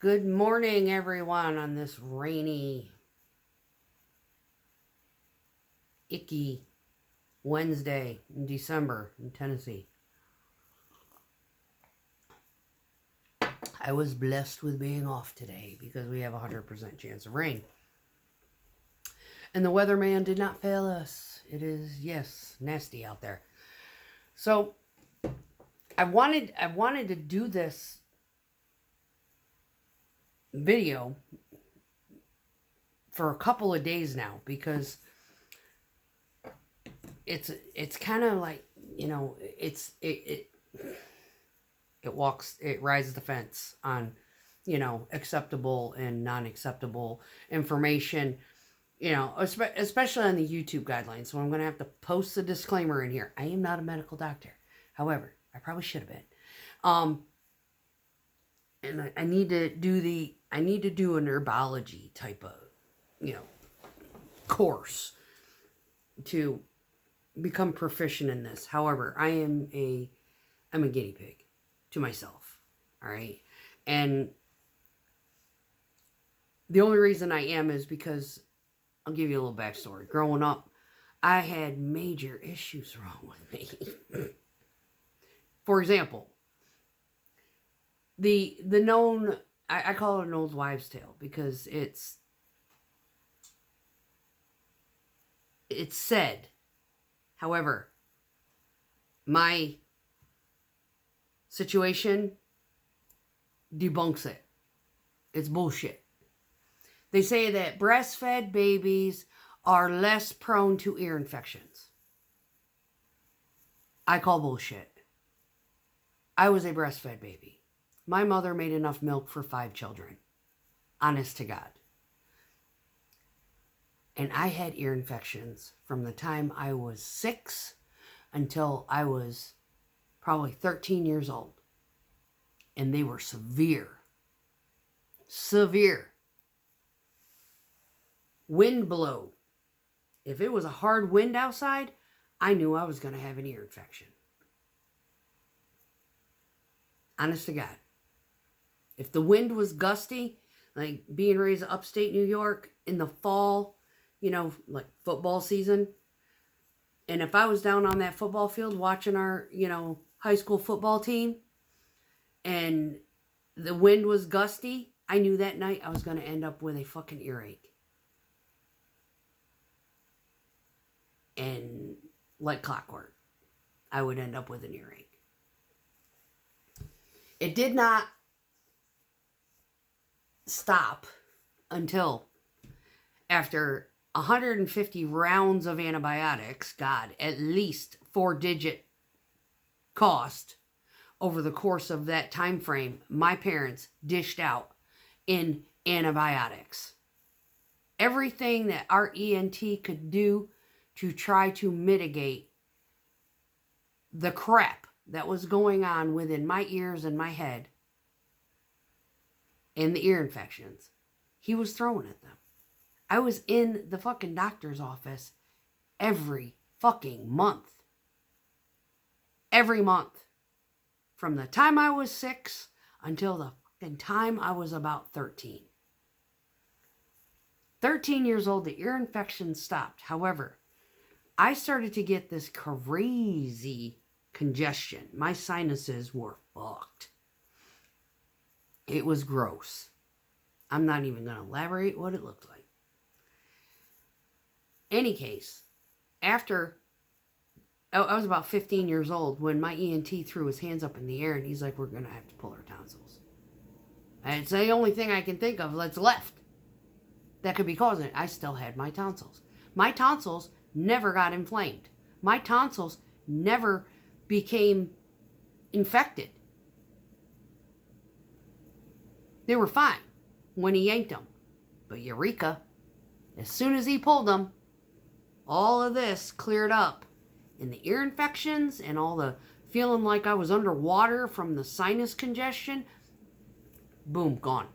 Good morning, everyone, on this rainy, icky Wednesday in December in Tennessee. I was blessed with being off today because we have a 100% chance of rain. And the weatherman did not fail us. It is, yes, nasty out there. So, I wanted to do this video for a couple of days now because it's kind of like, you know, it rises the fence on, you know, acceptable and non-acceptable information, you know, especially on the YouTube guidelines. So I'm going to have to post a disclaimer in here. I am not a medical doctor. However, I probably should have been. And I need to do an herbology type of, you know, course to become proficient in this. However, I'm a guinea pig to myself. All right. And the only reason I am is because I'll give you a little backstory. Growing up, I had major issues wrong with me. For example, the known, I call it an old wives' tale because it's said. However, my situation debunks it. It's bullshit. They say that breastfed babies are less prone to ear infections. I call bullshit. I was a breastfed baby. My mother made enough milk for 5 children. Honest to God. And I had ear infections from the time I was 6 until I was probably 13 years old. And they were severe. Severe. Wind blow. If it was a hard wind outside, I knew I was going to have an ear infection. Honest to God. If the wind was gusty, like being raised upstate New York in the fall, you know, like football season. And if I was down on that football field watching our, you know, high school football team and the wind was gusty, I knew that night I was going to end up with a fucking earache. And like clockwork, I would end up with an earache. It did not stop until after 150 rounds of antibiotics, God, at least 4-digit cost over the course of that time frame, my parents dished out in antibiotics. Everything that our ENT could do to try to mitigate the crap that was going on within my ears and my head and the ear infections, he was throwing at them. I was in the fucking doctor's office every fucking month. Every month. From the time I was 6 until the fucking time I was about 13. 13 years old, the ear infection stopped. However, I started to get this crazy congestion. My sinuses were fucked. It was gross. I'm not even going to elaborate what it looked like. Any case, after I was about 15 years old when my ENT threw his hands up in the air and he's like, we're going to have to pull our tonsils. And it's the only thing I can think of that's left that could be causing it. I still had my tonsils. My tonsils never got inflamed. My tonsils never became infected. They were fine when he yanked them. But Eureka, as soon as he pulled them, all of this cleared up. And the ear infections and all the feeling like I was underwater from the sinus congestion, boom, gone.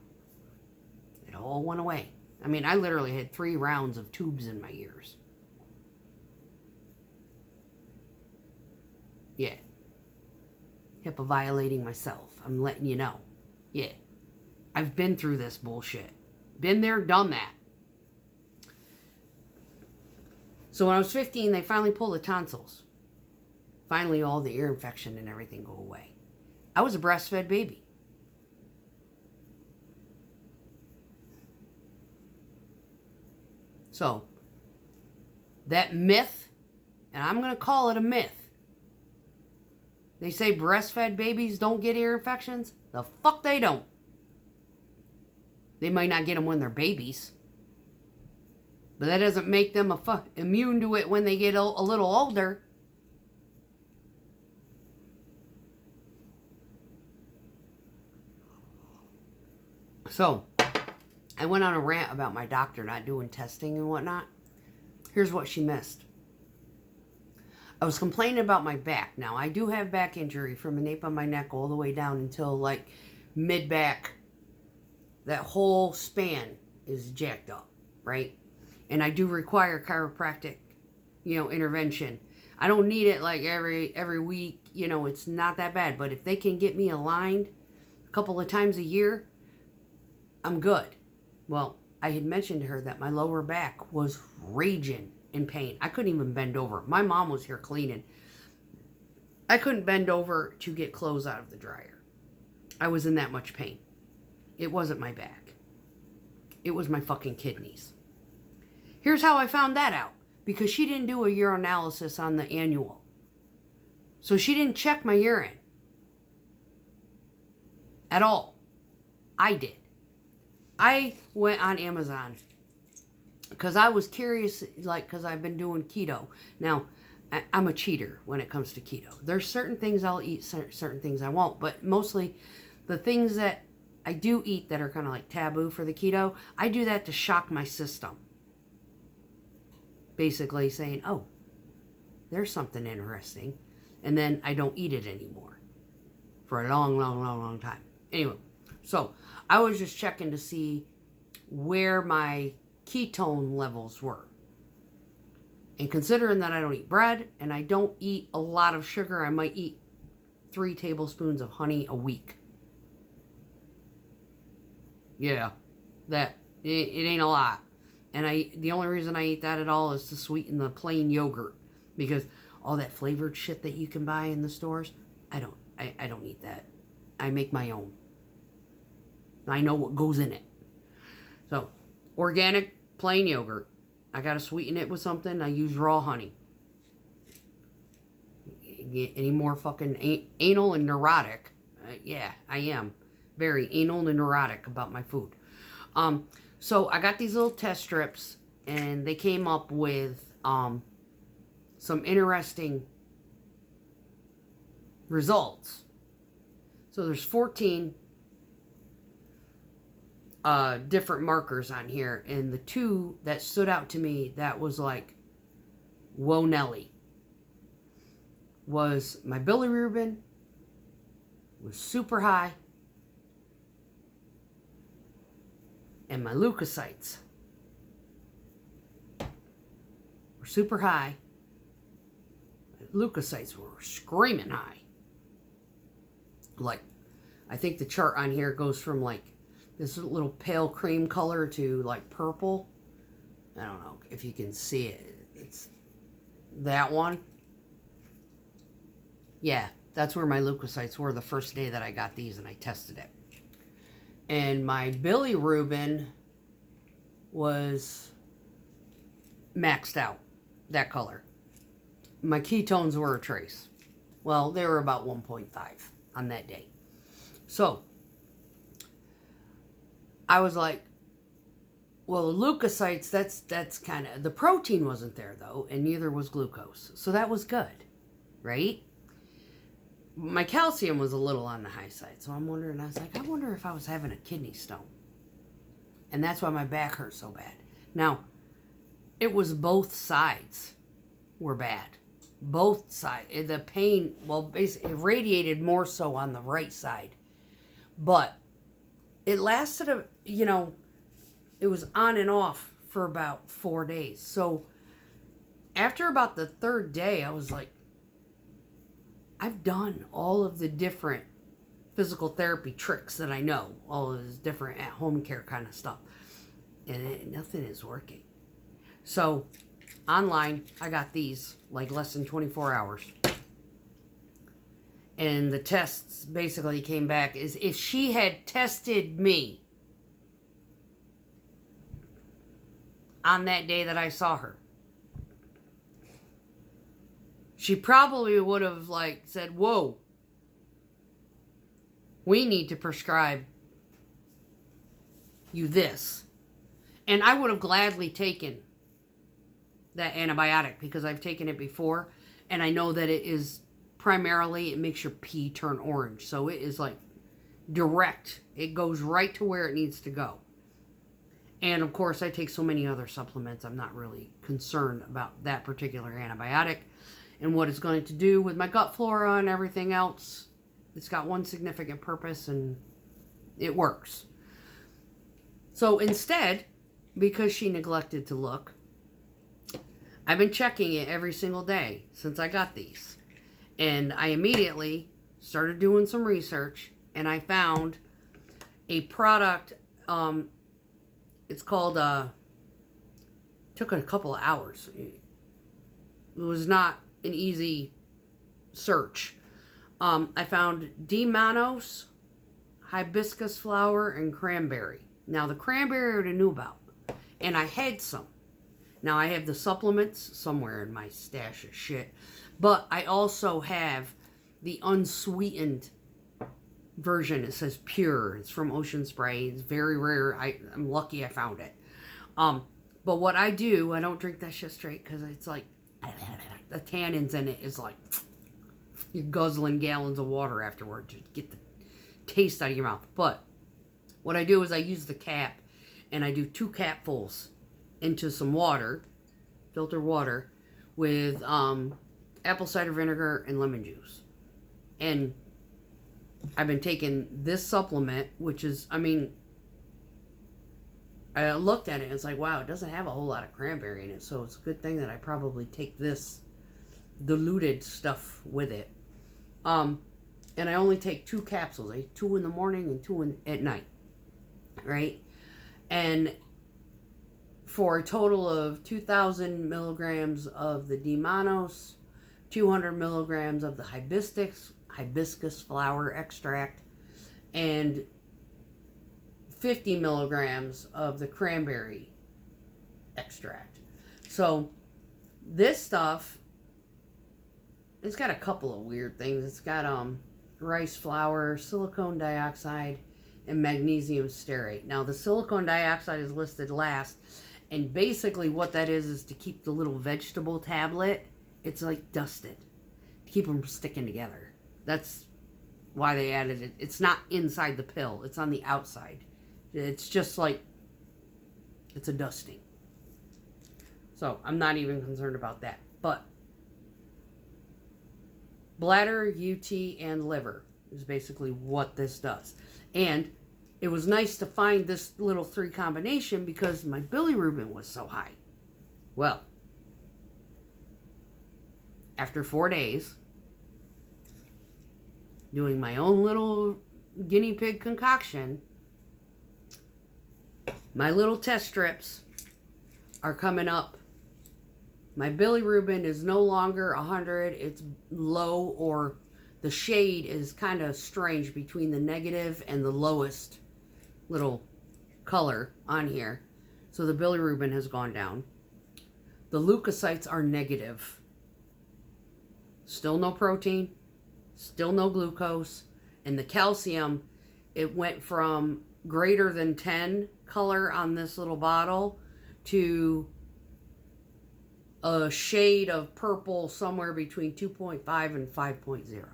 It all went away. I mean, I literally had 3 rounds of tubes in my ears. Yeah. HIPAA violating myself. I'm letting you know. Yeah. I've been through this bullshit. Been there, done that. So when I was 15, they finally pulled the tonsils. Finally, all the ear infection and everything go away. I was a breastfed baby. So, that myth, and I'm going to call it a myth. They say breastfed babies don't get ear infections. The fuck they don't. They might not get them when they're babies. But that doesn't make them immune to it when they get a little older. So, I went on a rant about my doctor not doing testing and whatnot. Here's what she missed. I was complaining about my back. Now, I do have back injury from the nape of my neck all the way down until like mid-back. That whole span is jacked up, right? And I do require chiropractic, intervention. I don't need it like every week. It's not that bad. But if they can get me aligned a couple of times a year, I'm good. Well, I had mentioned to her that my lower back was raging in pain. I couldn't even bend over. My mom was here cleaning. I couldn't bend over to get clothes out of the dryer. I was in that much pain. It wasn't my back. It was my fucking kidneys. Here's how I found that out. Because she didn't do a urinalysis on the annual. So she didn't check my urine. At all. I did. I went on Amazon. Because I was curious, because I've been doing keto. Now, I'm a cheater when it comes to keto. There's certain things I'll eat, certain things I won't. But mostly, the things that I do eat that are kind of like taboo for the keto, I do that to shock my system. Basically saying, oh, there's something interesting. And then I don't eat it anymore. For a long time. Anyway, so I was just checking to see where my ketone levels were. And considering that I don't eat bread and I don't eat a lot of sugar, I might eat 3 tablespoons of honey a week. Yeah, it ain't a lot. And the only reason I eat that at all is to sweeten the plain yogurt. Because all that flavored shit that you can buy in the stores, I don't eat that. I make my own. I know what goes in it. So, organic plain yogurt. I gotta sweeten it with something. I use raw honey. Any more fucking anal and neurotic? Yeah, I am. Very anal and neurotic about my food. So I got these little test strips, and they came up with some interesting results. So there's 14 different markers on here, and the 2 that stood out to me that was like, whoa Nelly, was my bilirubin was super high, and my leukocytes were super high. My leukocytes were screaming high. Like, I think the chart on here goes from like this little pale cream color to like purple. I don't know if you can see it. It's that one. Yeah, that's where my leukocytes were the first day that I got these and I tested it. And my bilirubin was maxed out, that color. My ketones were a trace. Well, they were about 1.5 on that day. So, I was like, well, leukocytes, that's kind of, the protein wasn't there though, and neither was glucose. So that was good, right? My calcium was a little on the high side. So I'm wondering, I was like, I wonder if I was having a kidney stone. And that's why my back hurt so bad. Now, it was both sides were bad. Both sides. The pain, well, basically, it radiated more so on the right side. But it lasted, it was on and off for about 4 days. So after about the 3rd day, I was like, I've done all of the different physical therapy tricks that I know, all this different at-home care kind of stuff. And nothing is working. So, online, I got these, like less than 24 hours. And the tests basically came back is if she had tested me on that day that I saw her, she probably would have like said, whoa, we need to prescribe you this. And I would have gladly taken that antibiotic because I've taken it before. And I know that it is primarily, it makes your pee turn orange. So it is like direct. It goes right to where it needs to go. And of course, I take so many other supplements. I'm not really concerned about that particular antibiotic and what it's going to do with my gut flora and everything else. It's got one significant purpose and it works. So instead, because she neglected to look, I've been checking it every single day since I got these. And I immediately started doing some research and I found a product, it's called, took a couple of hours. It was not an easy search. I found D-mannose, hibiscus flower, and cranberry. Now, the cranberry I already knew about, and I had some. Now, I have the supplements somewhere in my stash of shit, but I also have the unsweetened version. It says pure. It's from Ocean Spray. It's very rare. I'm lucky I found it. But what I do, I don't drink that shit straight because it's like, the tannins in it is like, you're guzzling gallons of water afterward to get the taste out of your mouth. But what I do is I use the cap and I do 2 capfuls into some water, filtered water, with apple cider vinegar and lemon juice. And I've been taking this supplement, which is, I mean, I looked at it and it's like, wow, it doesn't have a whole lot of cranberry in it. So it's a good thing that I probably take this diluted stuff with it. And I only take 2 capsules. I take 2 in the morning and 2 at night. Right? And for a total of 2,000 milligrams of the D-mannose, 200 milligrams of the hibiscus flower extract, and 50 milligrams of the cranberry extract. So this stuff, it's got a couple of weird things. It's got rice flour, silicone dioxide, and magnesium stearate. Now the silicone dioxide is listed last, and basically what that is to keep the little vegetable tablet, it's like dusted, to keep them sticking together. That's why they added it. It's not inside the pill, it's on the outside. It's just like, it's a dusting. So I'm not even concerned about that. But bladder, UT, and liver is basically what this does. And it was nice to find this little 3 combination because my bilirubin was so high. Well, after 4 days, doing my own little guinea pig concoction, my little test strips are coming up. My bilirubin is no longer 100. It's low, or the shade is kind of strange between the negative and the lowest little color on here. So the bilirubin has gone down. The leukocytes are negative. Still no protein. Still no glucose. And the calcium, it went from greater than 10 color on this little bottle to a shade of purple somewhere between 2.5 and 5.0.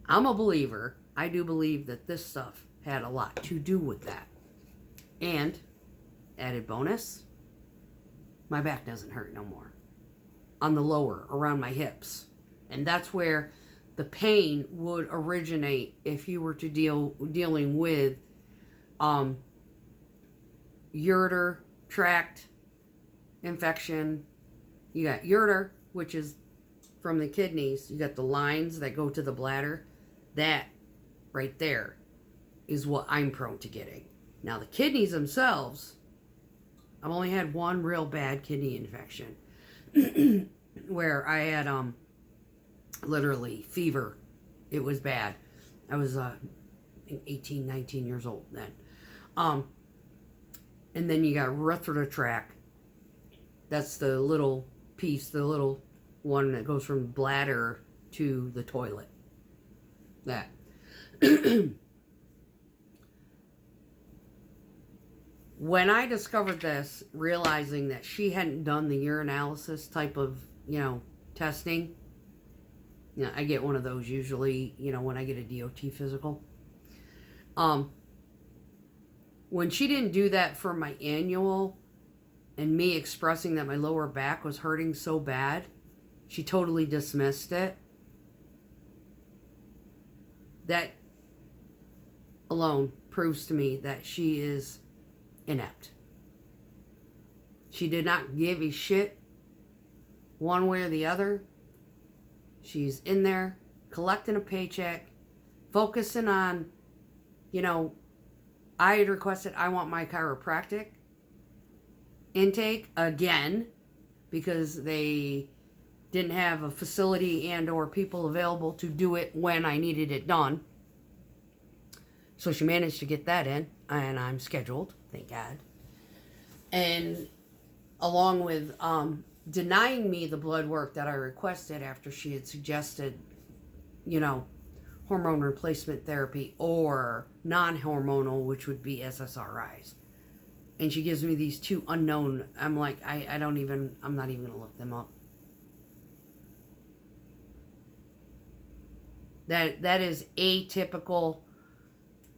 I'm a believer. I do believe that this stuff had a lot to do with that. And, added bonus, my back doesn't hurt no more. On the lower, around my hips. And that's where the pain would originate if you were to dealing with ureter tract infection. You got ureter, which is from the kidneys, you got the lines that go to the bladder. That right there is what I'm prone to getting. Now, the kidneys themselves, I've only had one real bad kidney infection where I had literally fever. It was bad. I was 18, 19 years old then. And then you got urethral tract. That's the little piece, the little one that goes from bladder to the toilet. That. When I discovered this, realizing that she hadn't done the urinalysis type of, testing. I get one of those usually, when I get a DOT physical. When she didn't do that for my annual, and me expressing that my lower back was hurting so bad, she totally dismissed it. That alone proves to me that she is inept. She did not give a shit one way or the other. She's in there collecting a paycheck, focusing on, I had requested I want my chiropractic intake again because they didn't have a facility and or people available to do it when I needed it done. So she managed to get that in, and I'm scheduled, thank God. And along with denying me the blood work that I requested after she had suggested, hormone replacement therapy or non-hormonal, which would be SSRIs. And she gives me these two unknown. I'm like, I'm not even going to look them up. That is atypical,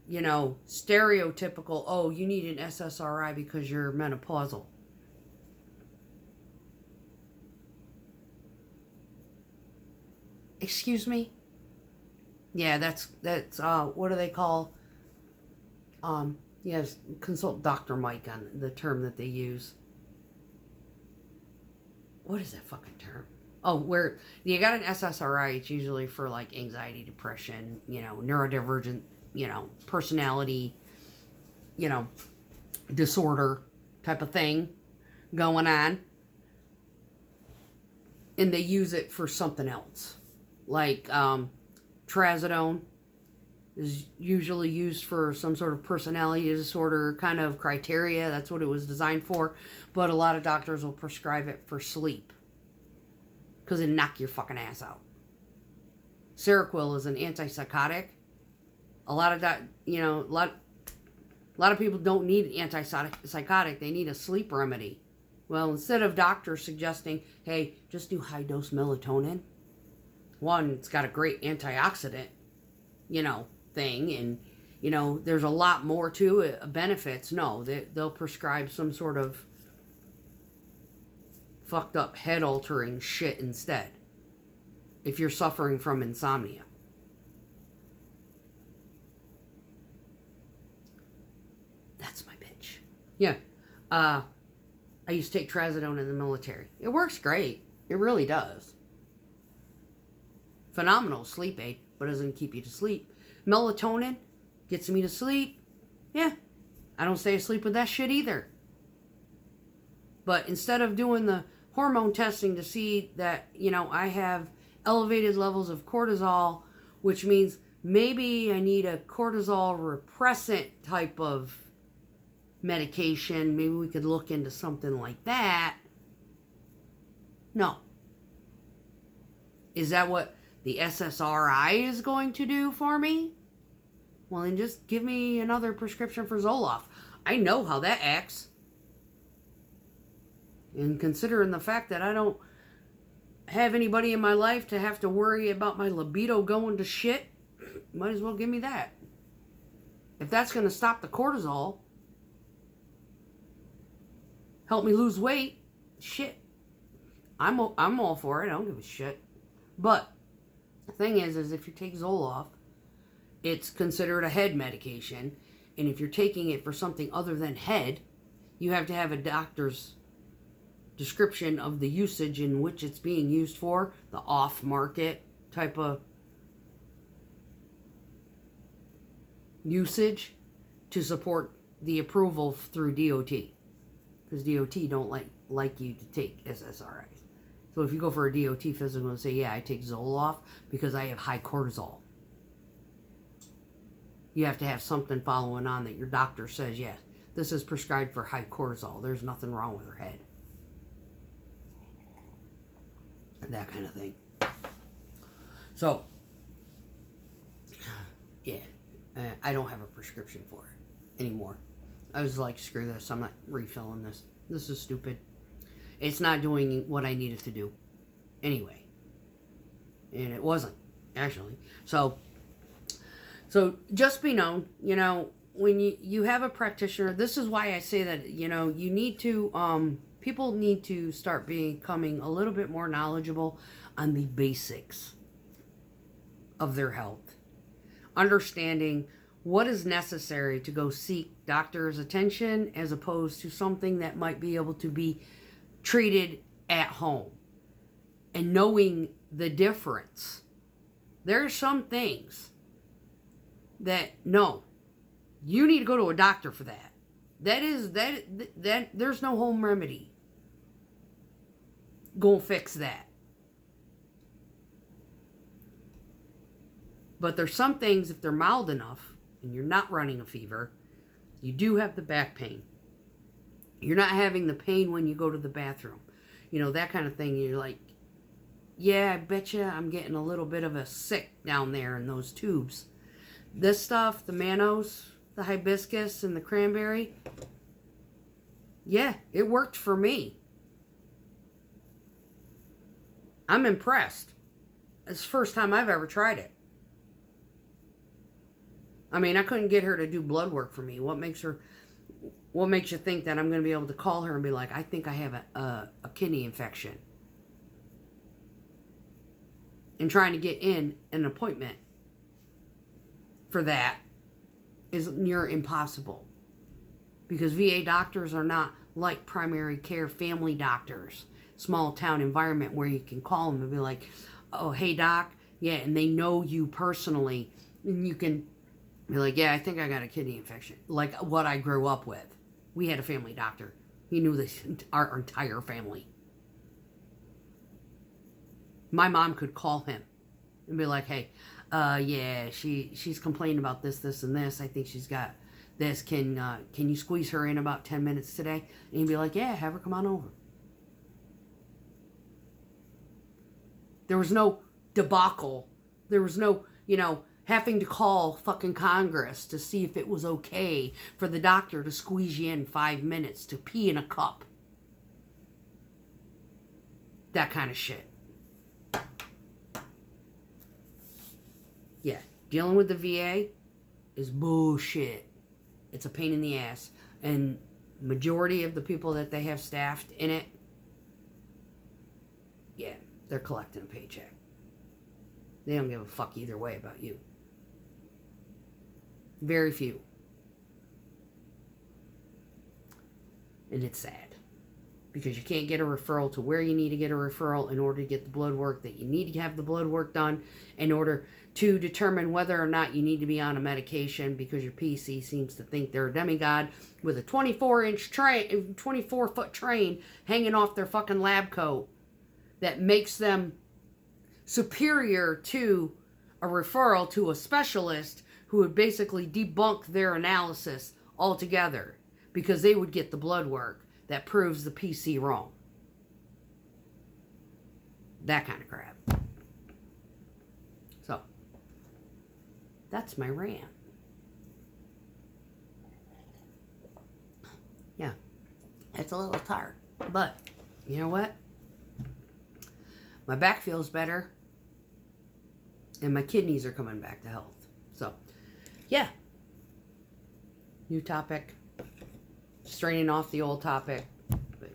stereotypical, oh, you need an SSRI because you're menopausal. Excuse me? Yeah, that's what do they call? Yes, consult Dr. Mike on the term that they use. What is that fucking term? Oh, where you got an SSRI, it's usually for like anxiety, depression, neurodivergent, personality, disorder type of thing going on. And they use it for something else. Like trazodone is usually used for some sort of personality disorder kind of criteria. That's what it was designed for. But a lot of doctors will prescribe it for sleep because it knock your fucking ass out. Seroquel is an antipsychotic. A lot of that, a lot of people don't need an antipsychotic. They need a sleep remedy. Well, instead of doctors suggesting, hey, just do high dose melatonin. One, it's got a great antioxidant, thing, and there's a lot more to it, benefits. No, they'll prescribe some sort of fucked up head altering shit instead if you're suffering from insomnia. That's my bitch. Yeah. I used to take trazodone in the military. It works great. It really does. Phenomenal sleep aid, but doesn't keep you to sleep. Melatonin gets me to sleep. Yeah, I don't stay asleep with that shit either. But instead of doing the hormone testing to see that, I have elevated levels of cortisol, which means maybe I need a cortisol repressant type of medication. Maybe we could look into something like that. No. Is that what the SSRI is going to do for me? Well, then just give me another prescription for Zoloft. I know how that acts. And considering the fact that I don't have anybody in my life to have to worry about my libido going to shit, might as well give me that. If that's going to stop the cortisol, help me lose weight, shit, I'm all for it. I don't give a shit. But the thing is if you take Zoloft, it's considered a head medication. And if you're taking it for something other than head, you have to have a doctor's description of the usage in which it's being used for, the off-market type of usage to support the approval through DOT. Because DOT don't like you to take SSRIs. So if you go for a DOT physical and say, yeah, I take Zoloft because I have high cortisol, you have to have something following on that your doctor says, yes, this is prescribed for high cortisol. There's nothing wrong with her head. That kind of thing. So, yeah, I don't have a prescription for it anymore. I was like, screw this. I'm not refilling this. This is stupid. It's not doing what I needed to do anyway. And it wasn't, actually. So just be known, you know, when you have a practitioner, this is why I say that, you know, you need to, people need to start becoming a little bit more knowledgeable on the basics of their health. Understanding what is necessary to go seek doctor's attention as opposed to something that might be able to be treated at home. And knowing the difference. There are some things that, no, you need to go to a doctor for that. That there's no home remedy. Go fix that. But there's some things, if they're mild enough, and you're not running a fever, you do have the back pain. You're not having the pain when you go to the bathroom. You know, that kind of thing. You're like, yeah, I bet you I'm getting a little bit of a sick down there in those tubes. This stuff, the Manos, the hibiscus, and the cranberry, yeah, it worked for me. I'm impressed. It's the first time I've ever tried it. I mean, I couldn't get her to do blood work for me. What makes you think that I'm going to be able to call her and be like, I think I have a kidney infection? And trying to get in an appointment for that is near impossible. Because VA doctors are not like primary care family doctors. Small town environment where you can call them and be like, oh, hey doc. Yeah, and they know you personally. And you can be like, yeah, I think I got a kidney infection. Like what I grew up with. We had a family doctor. He knew this, our entire family. My mom could call him and be like, hey, yeah, she's complaining about this, this, and this. I think she's got this. Can you squeeze her in about 10 minutes today? And he'd be like, yeah, have her come on over. There was no debacle. There was no, you know, having to call fucking Congress to see if it was okay for the doctor to squeeze you in 5 minutes to pee in a cup. That kind of shit. Yeah, dealing with the VA is bullshit. It's a pain in the ass. And majority of the people that they have staffed in it, yeah, they're collecting a paycheck. They don't give a fuck either way about you. Very few. And it's sad. Because you can't get a referral to where you need to get a referral in order to get the blood work that you need to have the blood work done in order to determine whether or not you need to be on a medication because your PC seems to think they're a demigod with a 24-foot train hanging off their fucking lab coat that makes them superior to a referral to a specialist who would basically debunk their analysis altogether because they would get the blood work that proves the PC wrong. That kind of crap. So, that's my rant. Yeah, it's a little tired, but you know what? My back feels better, and my kidneys are coming back to health. So, yeah. New topic. Straining off the old topic. But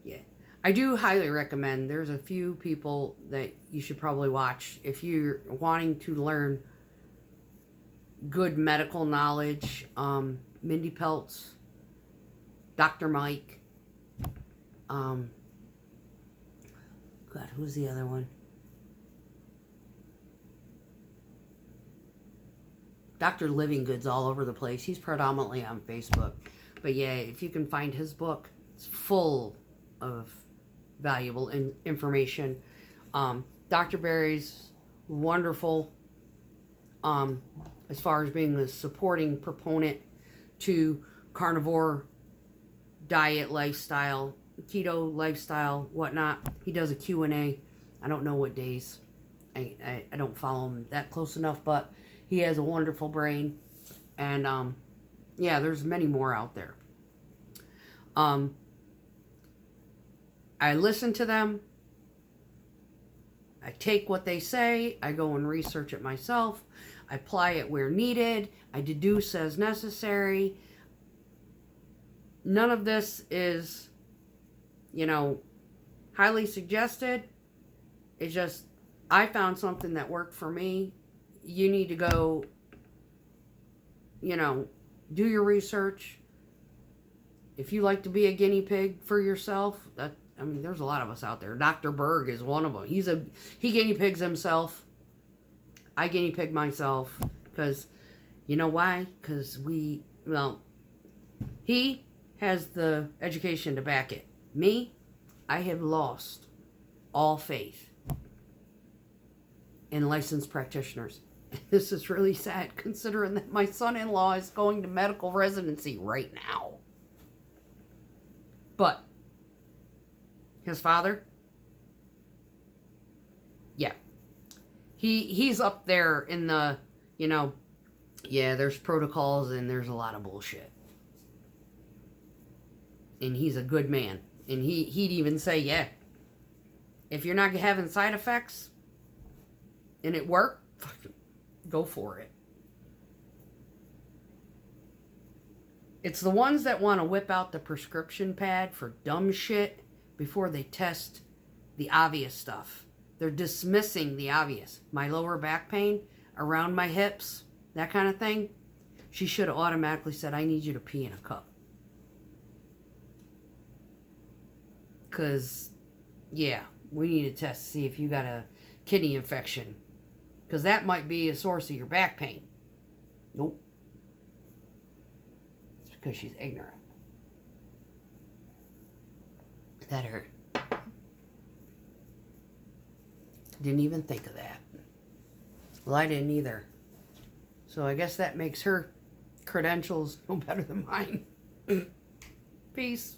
yeah. I do highly recommend. There's a few people that you should probably watch if you're wanting to learn good medical knowledge. Mindy Peltz, Dr. Mike, God, who's the other one? Dr. Living Good's all over the place. He's predominantly on Facebook. But yeah, if you can find his book, it's full of valuable information. Dr. Berry's wonderful as far as being the supporting proponent to carnivore diet lifestyle, keto lifestyle, whatnot. He does a Q&A. I don't know what days. I don't follow him that close enough, but he has a wonderful brain. And yeah, there's many more out there. I listen to them. I take what they say. I go and research it myself. I apply it where needed. I deduce as necessary. None of this is, you know, highly suggested. It's just, I found something that worked for me. You need to go, you know, do your research. If you like to be a guinea pig for yourself, I mean, there's a lot of us out there. Dr. Berg is one of them. He guinea pigs himself. I guinea pig myself. Because, you know why? Because he has the education to back it. Me, I have lost all faith in licensed practitioners. This is really sad, considering that my son-in-law is going to medical residency right now. But his father, yeah, he's up there in the, you know, yeah, there's protocols and there's a lot of bullshit. And he's a good man. And he'd even say, yeah, if you're not having side effects and it worked, go for it. It's the ones that want to whip out the prescription pad for dumb shit before they test the obvious stuff. They're dismissing the obvious. My lower back pain, around my hips, that kind of thing. She should have automatically said, I need you to pee in a cup. Because, yeah, we need to test to see if you got a kidney infection. Because that might be a source of your back pain. Nope. It's because she's ignorant. That hurt. Didn't even think of that. Well, I didn't either. So I guess that makes her credentials no better than mine. Peace.